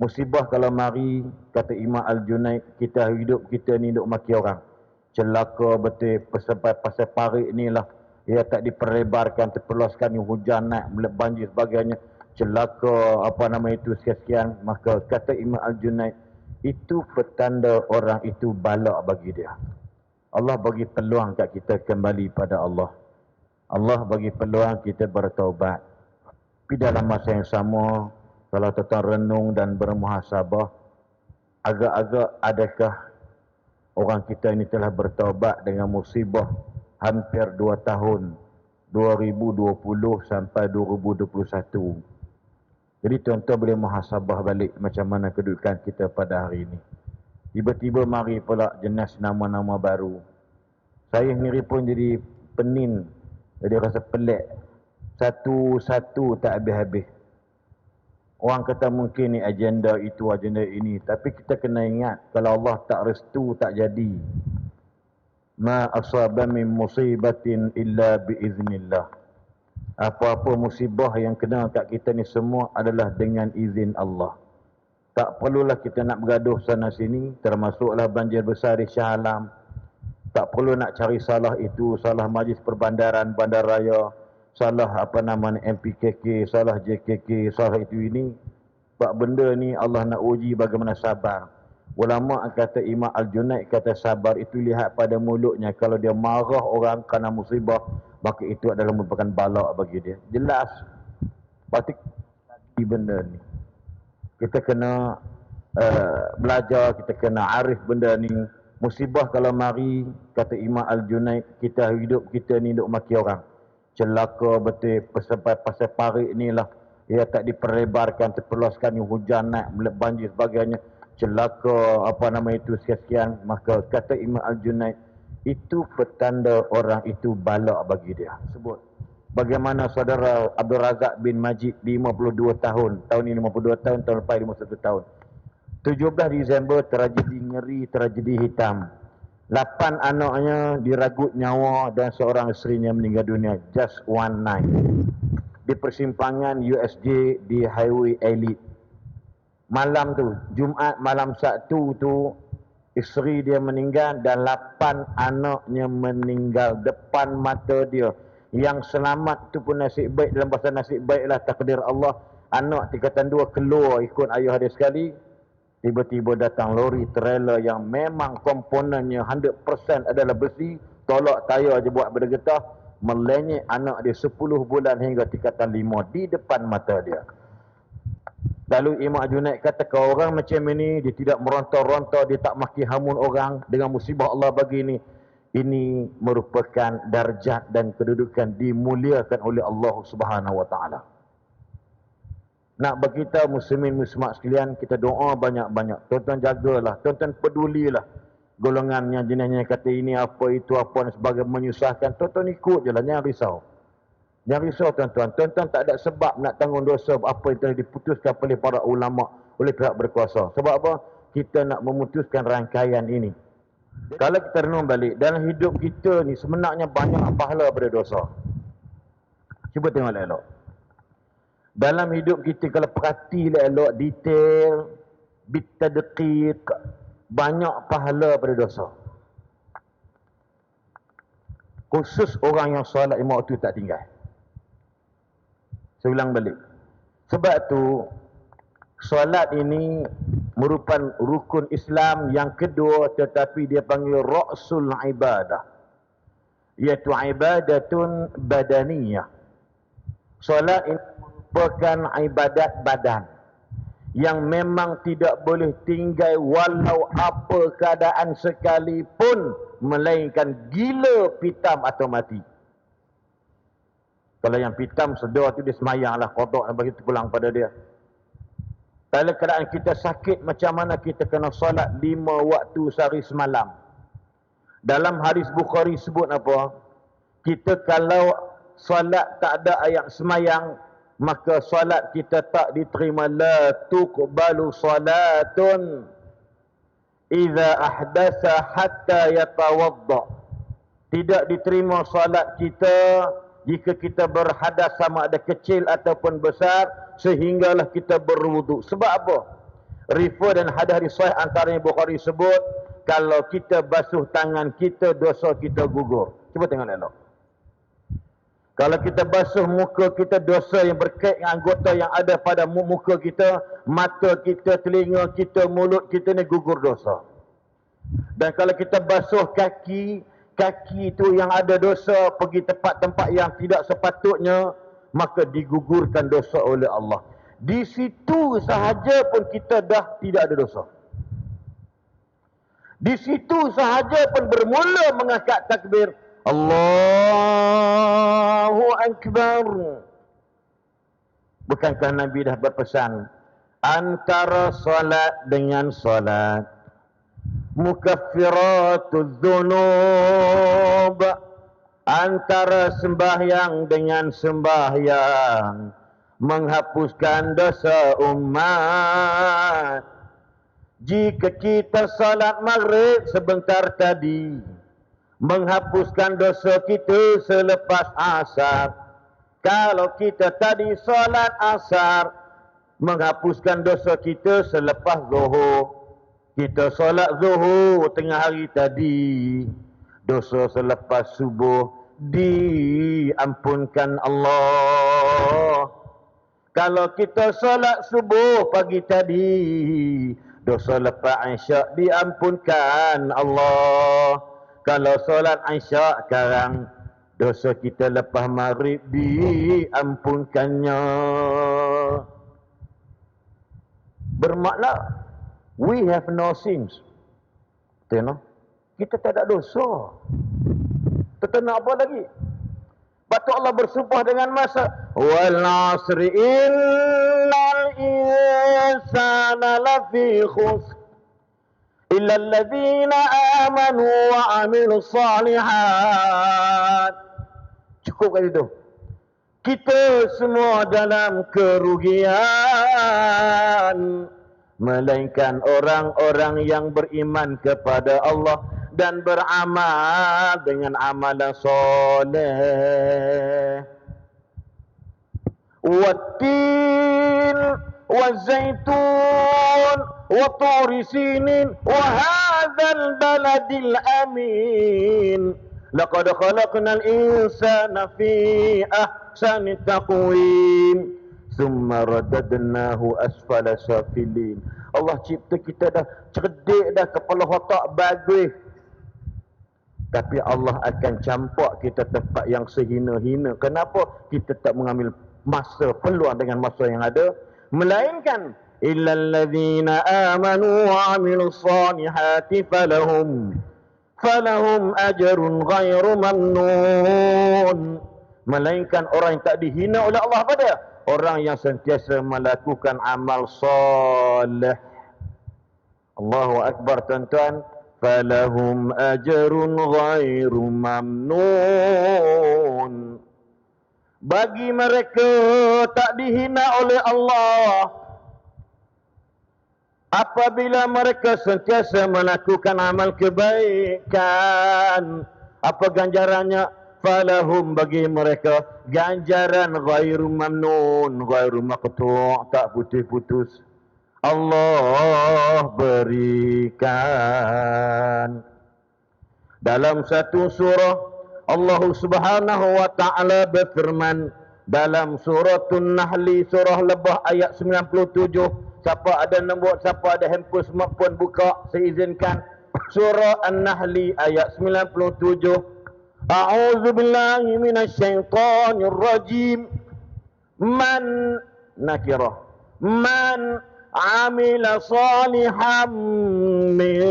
Musibah kalau mari, kata Imam Al-Junaid, kita ni duk maki orang. Celaka betul, pasal parik ni lah. Ia tak diperlebarkan, terpeloskan, hujan naik, banjir sebagainya. Celaka, sekian-sekian. Maka kata Imam Al-Junaid, itu petanda orang itu balak bagi dia. Allah bagi peluang kat kita kembali pada Allah. Allah bagi peluang kita bertaubat. Tapi dalam masa yang sama, kalau tuan renung dan bermuhasabah, agak-agak adakah orang kita ini telah bertaubat dengan musibah hampir 2 tahun, 2020 sampai 2021. Jadi tuan-tuan boleh muhasabah balik macam mana kedudukan kita pada hari ini. Tiba-tiba mari pula jenis nama-nama baru. Saya sendiri pun jadi penin, jadi rasa pelik. Satu-satu tak habis-habis. Orang kata mungkin ni agenda itu, agenda ini. Tapi kita kena ingat, kalau Allah tak restu, tak jadi. Ma asaba min musibatin illa biiznillah. Apa-apa musibah yang kena kat kita ni semua adalah dengan izin Allah. Tak perlulah kita nak bergaduh sana sini, termasuklah banjir besar di Shah Alam. Tak perlu nak cari salah itu, salah Majlis Perbandaran, Bandaraya, salah MPKK, salah JKK, salah itu ini. Sebab benda ni Allah nak uji bagaimana sabar. Ulama kata Imam Al-Junaid kata sabar itu lihat pada mulutnya. Kalau dia marah orang kerana musibah, maka itu adalah merupakan balak bagi dia. Jelas. Pasti benda ni. Kita kena belajar, kita kena arif benda ni. Musibah kalau mari, kata Imam Al-Junaid, kita ni duk maki orang. Celaka betul, pasal parik ni lah. Ia tak diperlebarkan, terpeloskan, hujan naik, banjir sebagainya. Celaka, sekian-sekian. Maka kata Imam Al-Junaid, itu petanda orang itu balak bagi dia. Sebut. Bagaimana saudara Abdul Razak bin Majid, 52 tahun. Tahun ini 52 tahun, tahun lepas 51 tahun. 17 Disember, tragedi ngeri, tragedi hitam. 8 anaknya diragut nyawa dan seorang isterinya meninggal dunia. Just one night. Di persimpangan USJ di Highway Elite. Malam tu, Jumaat malam Sabtu tu, isteri dia meninggal dan 8 anaknya meninggal depan mata dia. Yang selamat tu pun nasib baik, dalam bahasa nasib baiklah takdir Allah. Anak tingkatan 2 keluar ikut ayah dia sekali. Tiba-tiba datang lori trailer yang memang komponennya 100% adalah besi, tolak tayar je buat bergetah, melenyek anak dia 10 bulan hingga tingkatan 5 di depan mata dia. Lalu Imam Junaid kata, kalau orang macam ini, dia tidak meronta-ronta, dia tak maki hamun orang dengan musibah Allah bagi ini merupakan darjat dan kedudukan dimuliakan oleh Allah Subhanahu Wa Taala. Nak berkita muslimin muslimat sekalian, kita doa banyak-banyak. Tuan-tuan jagalah, tuan-tuan pedulilah. Golongan yang jenisnya kata ini apa, itu apa dan sebagainya menyusahkan. Tuan-tuan ikut je lah, jangan risau. Jangan risau tuan-tuan. Tuan-tuan tak ada sebab nak tanggung dosa apa yang telah diputuskan oleh para ulama, oleh pihak berkuasa. Sebab apa? Kita nak memutuskan rangkaian ini. Kalau kita renung balik, dalam hidup kita ni sebenarnya banyak pahala pada dosa. Cuba tengok elok. Dalam hidup kita kalau perhati elok, detail, bitadqiq, banyak pahala pada dosa. Khusus orang yang solat 5 waktu tak tinggal. Saya ulang balik. Sebab tu solat ini merupakan rukun Islam yang kedua, tetapi dia panggil ra'sul ibadah, iaitu ibadatun badaniyah. Solat ini merupakan ibadat badan yang memang tidak boleh tinggal walau apa keadaan sekalipun, melainkan gila, pitam atau mati. Kalau yang pitam sedar tu dia semayanglah, qada dan bagi pulang pada dia. Kalau keadaan kita sakit, macam mana kita kena solat 5 waktu sehari semalam. Dalam hadis Bukhari sebut apa? Kita kalau solat tak ada ayat semayang, maka solat kita tak diterima. La tuqbalu salatun idza ahdatha hatta yatawadda. Tidak diterima solat kita jika kita berhadas, sama ada kecil ataupun besar, sehinggalah kita berwuduk. Sebab apa? Refer dan hadis sahih antaranya Bukhari sebut, kalau kita basuh tangan kita, dosa kita gugur. Cuba tengok elok. Kalau kita basuh muka kita, dosa yang berkait dengan anggota yang ada pada muka kita, mata kita, telinga kita, mulut kita ni gugur dosa. Dan kalau kita basuh kaki, kaki itu yang ada dosa pergi tempat-tempat yang tidak sepatutnya, maka digugurkan dosa oleh Allah. Di situ sahaja pun kita dah tidak ada dosa. Di situ sahaja pun bermula mengangkat takbir, Allahu Akbar. Bukankah Nabi dah berpesan, antara solat dengan solat, mukaffiratuz dzunub, antara sembahyang dengan sembahyang, menghapuskan dosa umat. Jika kita salat maghrib sebentar tadi, menghapuskan dosa kita selepas asar. Kalau kita tadi salat asar, menghapuskan dosa kita selepas zuhur. Kita salat zuhur tengah hari tadi, dosa selepas subuh diampunkan Allah. Kalau kita salat subuh pagi tadi, dosa lepas isyak diampunkan Allah. Kalau solat isyak sekarang, dosa kita lepas maghrib diampunkannya. Bermakna we have no sins. Tengok, kita tak ada dosa. Kita nak apa lagi? Patut Allah bersumpah dengan masa, wal 'asri innal insana lafi khusr illa alladhina amanu wa 'amilus shalihat. Cukup kat situ. Kita semua dalam kerugian, melainkan orang-orang yang beriman kepada Allah dan beramal dengan amalan soleh. Wattin wazaitun wa turi sinin wa hadzal baladil amin. Laqad khalaqnal insana fi ahsani taqwim. Summa radadnahu asfala safilin. Allah cipta kita dah cerdik dah, kepala otak bagus. Tapi Allah akan campak kita tempat yang sehina-hina. Kenapa? Kita tak mengambil masa, peluang dengan masa yang ada. Melainkan, illal ladzina amanu wa 'amilus salihati falahum ajrun ghairu mamnun. Melainkan orang yang tak dihina oleh Allah pada orang yang sentiasa melakukan amal soleh. Allahu Akbar tuan-tuan. Falahum ajrun ghairu mamnun. Bagi mereka tak dihina oleh Allah apabila mereka sentiasa melakukan amal kebaikan. Apa ganjarannya? Falahum, bagi mereka ganjaran ghairu mamnun, ghairu maqtu', tak putus-putus. Allah berikan. Dalam satu surah, Allah Subhanahu wa ta'ala berfirman dalam suratul Nahli, surah Lebah ayat 97. Siapa ada nombor, siapa ada handphone, smartphone, buka, saya izinkan. Surah An-Nahli ayat 97. A'udzu billahi minasyaitonir rajim. Man nakirah. Man amila salihan min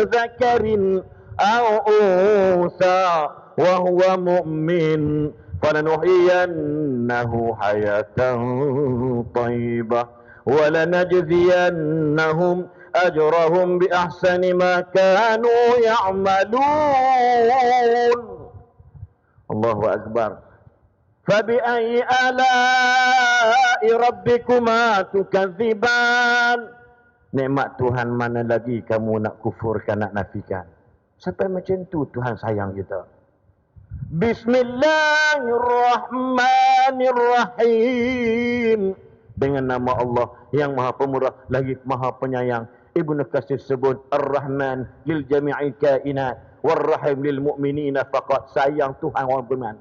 dzakarin aw unsa wa huwa mu'min falanuhyiyannahu hayatan thayyibah wa lanajziyannahum ajrahum bi ahsani ma kanu ya'malun. Allahu Akbar. Fabi ayyi ala'i rabbikuma tukadziban. Nikmat Tuhan mana lagi kamu nak kufurkan, nak nafikan? Sampai macam tu Tuhan sayang kita. Bismillahirrahmanirrahim. Dengan nama Allah yang Maha Pemurah lagi Maha Penyayang. Ibnu Katsir sebut Ar-Rahman lil jami'il kainat war-Rahim lil mu'minina faqat. Sayang Tuhan orang beriman.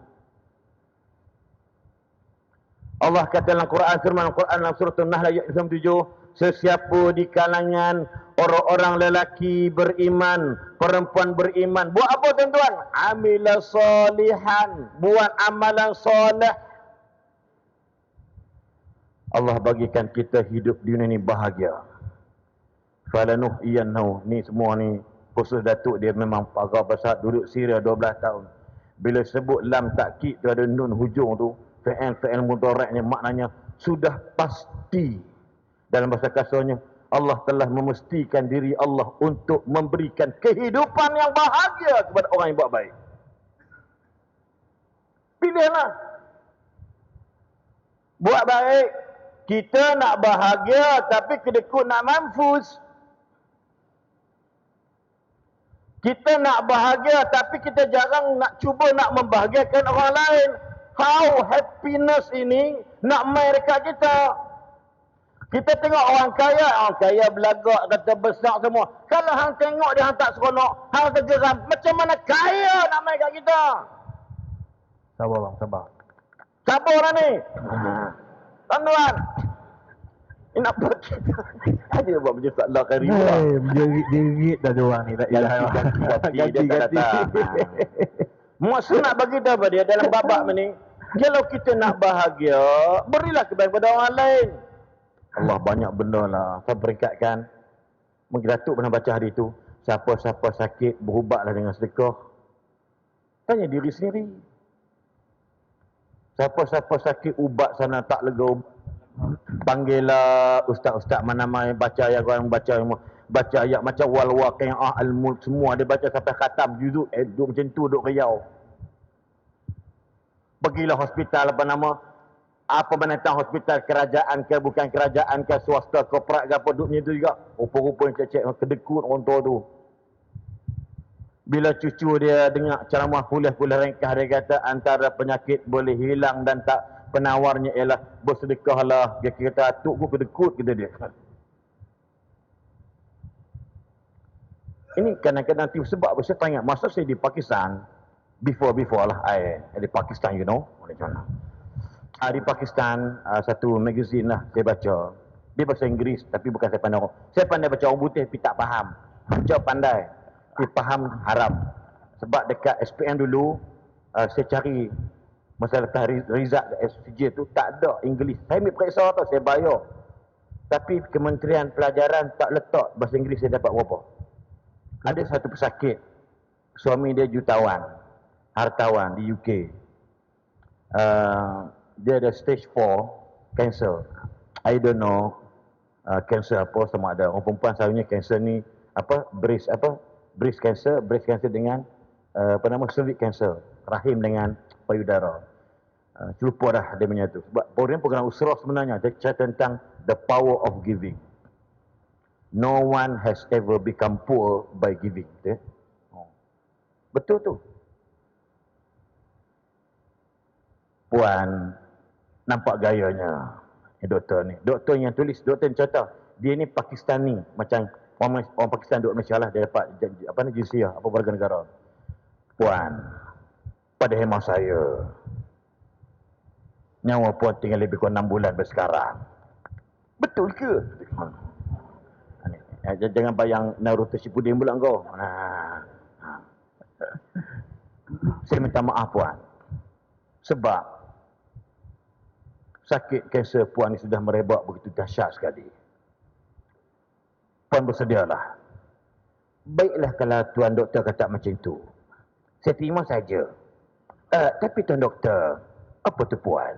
Allah kata dalam Quran, firman Al-Quran dalam surah An-Nahl ayat 7, sesiapa di kalangan orang-orang lelaki beriman, perempuan beriman, buat apa tuan-tuan? Amila salihan, buat amalan soleh. Allah bagikan kita hidup di dunia ni bahagia. Falanuh iyannahu, ni semua ni khusus Datuk dia memang agak besar, duduk Syria 12 tahun. Bila sebut lam takkid tu ada nun hujung tu, fi'il mudhari'nya maknanya sudah pasti. Dalam bahasa kasarnya, Allah telah memestikan diri Allah untuk memberikan kehidupan yang bahagia kepada orang yang buat baik. Pilihlah. Buat baik. Kita nak bahagia tapi kedekut nak mampus. Kita nak bahagia tapi kita jarang nak cuba nak membahagiakan orang lain. How happiness ini nak main dekat kita. Kita tengok orang kaya belagak, kata besar semua. Kalau hang tengok dia hang tak seronok, hang tergeram, macam mana kaya nak main kat kita? Sabar bang, sabar. Sabar lah ni. Tuan-tuan. Ini nak buat kita. Ada buat macam tak lah kari pula. Menjerit dah diorang ni. Ganti. Maksud nak bagi tahu pada dia dalam babak ni, kalau kita nak bahagia, berilah kebaikan pada orang lain. Allah banyak benda lah. Saya beringkatkan. Mungkin Datuk pernah baca hari itu. Siapa-siapa sakit, berubatlah dengan sedekah. Tanya diri sendiri. Siapa-siapa sakit, ubat sana tak lega. Panggillah ustaz-ustaz mana-mana baca ayat, orang baca ayat macam wal waqi'ah al-mulk semua dia baca sampai khatam juzuk duk macam tu duk riau. Pergilah hospital apa binatang hospital kerajaan ke bukan kerajaan ke swasta korporat ke apa duk macam tu juga. Rupa-rupa cek-cek kedekut orang tua tu. Bila cucu dia dengar ceramah kuliah-kuliah ringkas dia kata antara penyakit boleh hilang dan tak penawarnya ialah bersedekahlah. Dia kata atuk ku kedekut kata dia. Ini kadang-kadang sebab saya tanya masa saya di Pakistan before lah di Pakistan you know macam mana. Di Pakistan satu magazine lah saya baca. Dia bahasa Inggeris tapi bukan saya pandai. Saya pandai baca orang putih tapi tak faham. Baca pandai tapi faham haram. Sebab dekat SPM dulu saya cari masalah result SPJ tu tak ada Inggeris. Saya ambil periksa tau, saya bayar. Tapi Kementerian Pelajaran tak letak bahasa Inggeris saya dapat berapa. Ada satu pesakit, suami dia jutawan, hartawan di UK. Dia ada stage 4 cancer. I don't know cancer apa sama ada. Orang perempuan selalunya cancer ni breast cancer dengan cervix cancer, rahim dengan payudara. Lupa dah dia punya tu. Sebab program usrah sebenarnya dia cerita tentang the power of giving. No one has ever become poor by giving. Betul tu. Puan nampak gayanya doktor ni. Doktor yang tulis, doktor yang cerita dia ni Pakistani, macam orang Pakistan duduk Malaysia lah, dia dapat jinsiah warga negara. Puan, pada hemat saya nyawa puan tinggal lebih kurang 6 bulan bersekarang. Betul ke? Jangan bayang Naruto Shippuden pula kau. Saya minta maaf puan. Sebab sakit kanser puan ni sudah merebak begitu dahsyat sekali. Puan bersedialah. Baiklah kalau tuan doktor kata macam tu. Saya terima saja. Tapi tuan doktor, apa tu puan?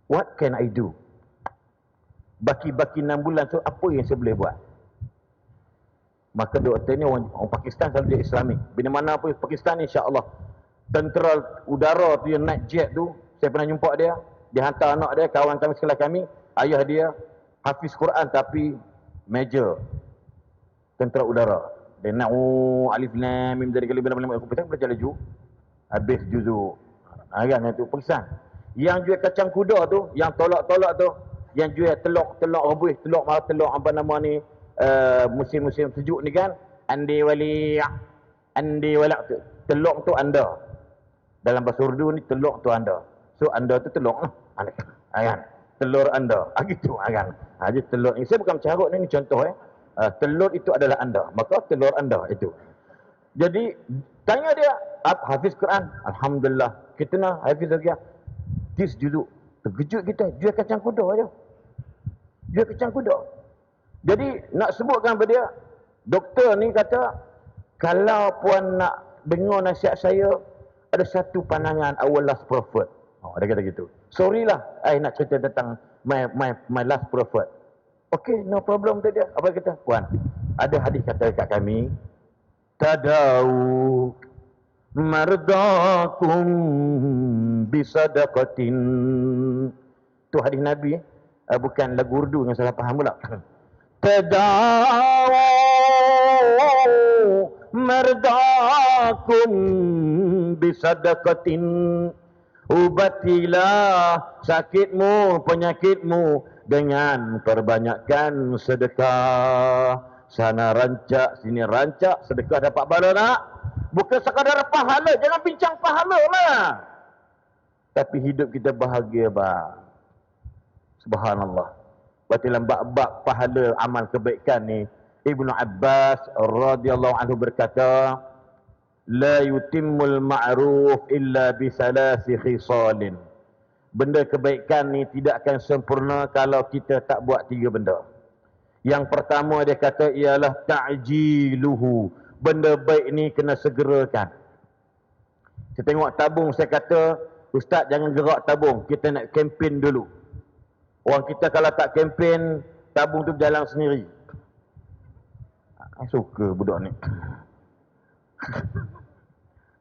What can I do? Baki-baki 6 bulan tu apa yang saya boleh buat? Maka doktor ni orang Pakistan selalu dia Islamik. Bila mana pun Pakistan insya-Allah tentera udara tu yang night jet tu, saya pernah jumpa dia. Dia hantar anak dia, kawan kami sekolah kami, ayah dia hafiz Quran tapi major tentera udara. Dia nak alif lam mim dari kali bila aku pegang belajar laju. Habis juzuk. Kan itu Pakistan. Yang jual kacang kuda tu, yang tolak-tolak tu, yang jual telur rebus, telur apa nama ni, musim-musim sejuk ni kan, andi wali tu, telur tu anda. Dalam bahasa Urdu ni telur tu anda. So anda tu telur lah. Kan? Telur anda. Gitu kan. Jadi telur ni saya bukan mencarut ni contoh telur itu adalah anda. Maka telur anda itu. Jadi tanya dia, hafiz Quran. Alhamdulillah. Kita nak hafiz lagi. Tis juduk. Terkejut kita. Jual kacang kuda aja. Jual kacang kuda. Jadi nak sebutkan pada dia, doktor ni kata, kalau puan nak dengar nasihat saya, ada satu pandangan our last prophet. Dia kata gitu. Sorry lah, I nak cerita tentang my last prophet. Okay, no problem tu dia. Apa kata? Puan, ada hadis kata dekat kami, tadau mardakum bisadaqatin. Tu hadis Nabi, bukan lagu Urdu yang salah faham pula. Tadau mardakum bisadaqatin. Ubatilah sakitmu, penyakitmu dengan perbanyakkan sedekah. Sana rancak, sini rancak, sedekah dapat pahala nak? Bukan sekadar pahala, jangan bincang pahala lah. Tapi hidup kita bahagia bang. Subhanallah. Berarti dalam bab-bab pahala amal kebaikan ni, Ibnu Abbas radhiyallahu anhu berkata, la yutimmul ma'ruf illa bisalasi khisalin. Benda kebaikan ni tidak akan sempurna kalau kita tak buat 3 benda. Yang pertama dia kata ialah ta'jiluhu. Benda baik ni kena segerakan. Saya tengok tabung, saya kata, ustaz jangan gerak tabung, kita nak kempen dulu. Orang kita kalau tak kempen, tabung tu berjalan sendiri. Saya suka budak ni.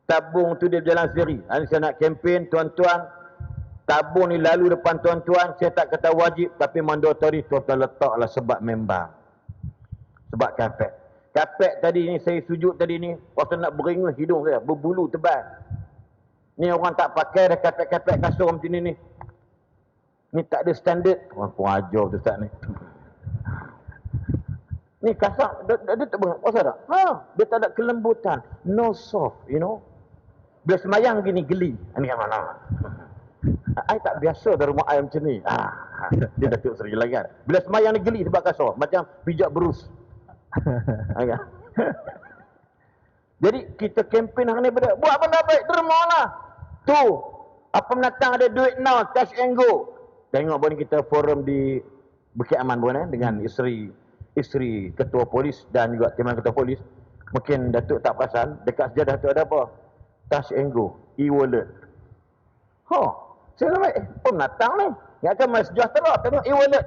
Tabung tu dia berjalan sendiri. Saya nak kempen, tuan-tuan, tabung ni lalu depan tuan-tuan, saya tak kata wajib, tapi mandatory tuan-tuan letaklah sebab membang. Sebab kapet. Kapet tadi ni, saya sujud tadi ni, waktu nak beringus hidung saya, berbulu tebal. Ni orang tak pakai dah kapet-kapet kasur macam ni. Ni tak ada standard. Orang pun ajar tu Ustaz ni. Ni kasar, dia tak berat. Pasal tak? Dia tak ada kelembutan. No soft, you know. Bila semayang gini, geli. Ini yang mana? I tak biasa dari rumah I macam ni. Dia Datuk Seri lagi kan. Bila semayang ni geli sebab kasar. Macam pijak berus. Jadi kita kempen hari ni pada buat benda baik, derma lah. Tu, apa menatang ada duit now, cash and go. Tengok pun kita forum di Bukit Aman pun dengan isteri ketua polis dan juga timbalan ketua polis. Mungkin Datuk tak perasan, dekat sejadah tu ada apa? Touch and go, e-wallet. Saya nampak, penatang ni. Yang akan masih sejahtera, tengok e-wallet.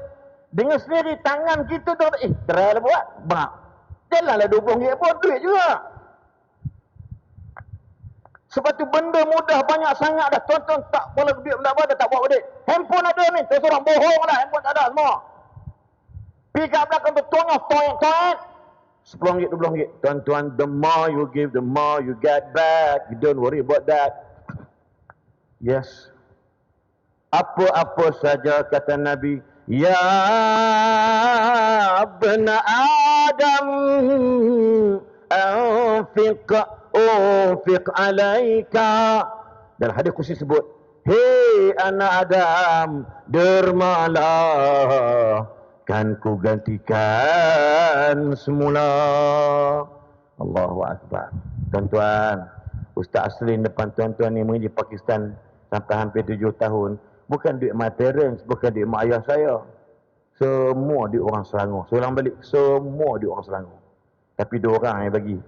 Dengan sendiri tangan kita tu, try lah buat. Bang, jalanlah RM20 pun, duit juga. Sebab tu benda mudah banyak sangat dah. Tuan-tuan tak boleh duit benda apa, tak buat duit. Handphone ada ni, terus orang bohong lah, handphone tak ada semua. Pergi kat belakang tu, tongok, toet. RM10, RM20. Tuan-tuan, the more you give, the more you get back. You don't worry about that. Yes. Apa-apa saja kata Nabi, ya abna Adam, unfiq alaika. Dalam hadis kursi sebut, hei anak Adam, dermalah, kan ku gantikan semula. Allahu Akbar. Tuan-tuan, Ustaz Aslin depan tuan-tuan ni mengaji Pakistan sampai hampir 7 tahun. Bukan duit my parents, bukan duit mak ayah saya. Semua duit orang Selangor. Seorang balik, semua duit orang Selangor. Tapi 2 orang yang bagi.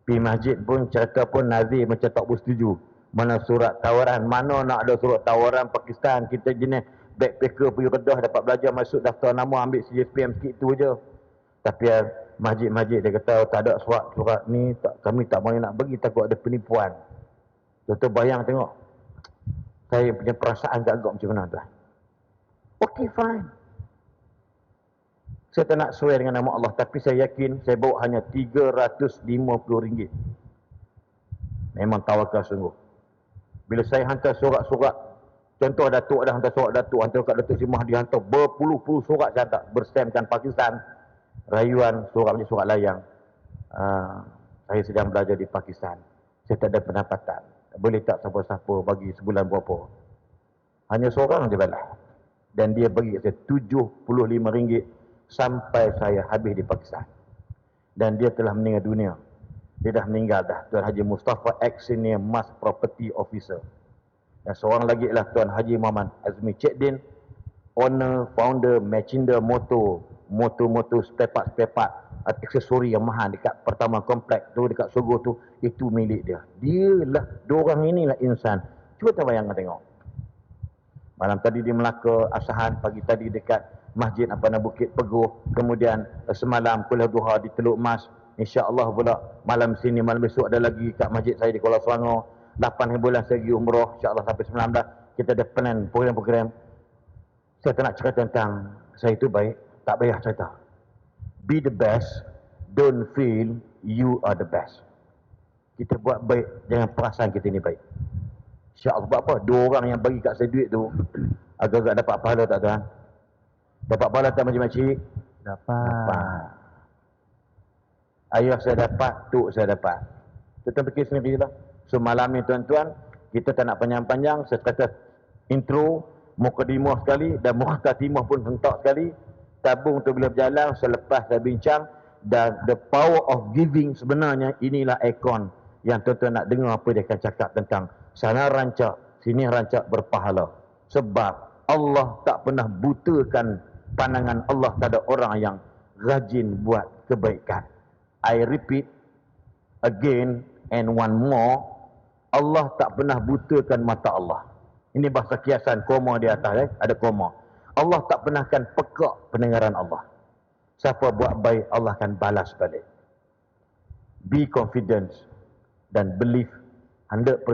Pergi masjid pun, cerita pun Nazir macam tak bersetuju. Mana surat tawaran, mana nak ada surat tawaran Pakistan. Kita jenis backpacker pergi Kedah, dapat belajar masuk daftar nama, ambil CJPM sikit tu je. Tapi masjid-masjid dia kata, tak ada surat ni, kami tak boleh nak bagi, takut ada penipuan. Tuan-tuan bayang tengok. Saya punya perasaan agak macam mana tuan? Okey, fine. Saya tak nak swear dengan nama Allah, tapi saya yakin saya bawa hanya RM350. Memang tawakal sungguh. Bila saya hantar surat-surat, contoh Datuk ada hantar surat Datuk, hantar kat Datuk Seri Mahdi, hantar berpuluh-puluh surat saya hantar, berstamkan Pakistan, rayuan, surat macam surat layang. Saya sedang belajar di Pakistan. Saya tak ada pendapatan. Boleh tak siapa-siapa bagi sebulan berapa? Hanya seorang je balas. Dan dia bagi saya RM75 sampai saya habis di Pakistan. Dan dia telah meninggal dunia. Dia dah meninggal dah. Tuan Haji Mustafa X Senior Mas Property Officer. Dan seorang lagi ialah Tuan Haji Muhammad Azmi Cekdin, owner, founder Machinder Motor, motor spare part, aksesori yang mahal dekat pertama komplek tu, dekat Sogo tu, itu milik dia. Dia lah, diorang inilah insan. Cuba kita bayangkan tengok. Malam tadi di Melaka, Asahan, pagi tadi dekat Masjid Bukit Peguh, kemudian semalam kuliah duha di Teluk Mas, insya-Allah pula malam sini, malam besok ada lagi kat masjid saya di Kuala Selangor. 8 bulan saya pergi umrah, insya-Allah sampai 19 kita ada plan program-program. Saya tak nak cerita tentang saya itu baik, tak payah cerita. Be the best, don't feel you are the best. Kita buat baik, jangan perasan kita ni baik. InsyaAllah. Sebab apa? 2 orang yang bagi kat saya duit tu agak-agak dapat pahala tak tuan? Dapat pahala tak makcik-makcik? Dapat. Ayah saya dapat, tok saya dapat. Tuan fikir sendiri lah. So malam ni tuan-tuan, kita tak nak panjang-panjang, saya kata intro, mukadimah sekali dan mukhtatimah pun hentak sekali. Tabung tu bila berjalan, selepas saya bincang, dan the power of giving sebenarnya inilah ikon yang tuan-tuan nak dengar apa dia akan cakap tentang sana rancak, sini rancak berpahala. Sebab Allah tak pernah butakan pandangan Allah kepada orang yang rajin buat kebaikan. I repeat again and one more, Allah tak pernah butakan mata Allah. Ini bahasa kiasan, koma di atas, ada koma. Allah tak pernah akan pekak pendengaran Allah. Siapa buat baik, Allah akan balas balik. Be confident dan believe 100%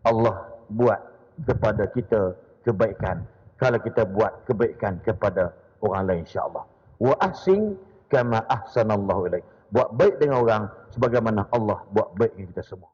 Allah buat kepada kita kebaikan kalau kita buat kebaikan kepada orang lain, insya-Allah. Wa ahsin kama ahsanallahu ilaik. Buat baik dengan orang sebagaimana Allah buat baik dengan kita semua.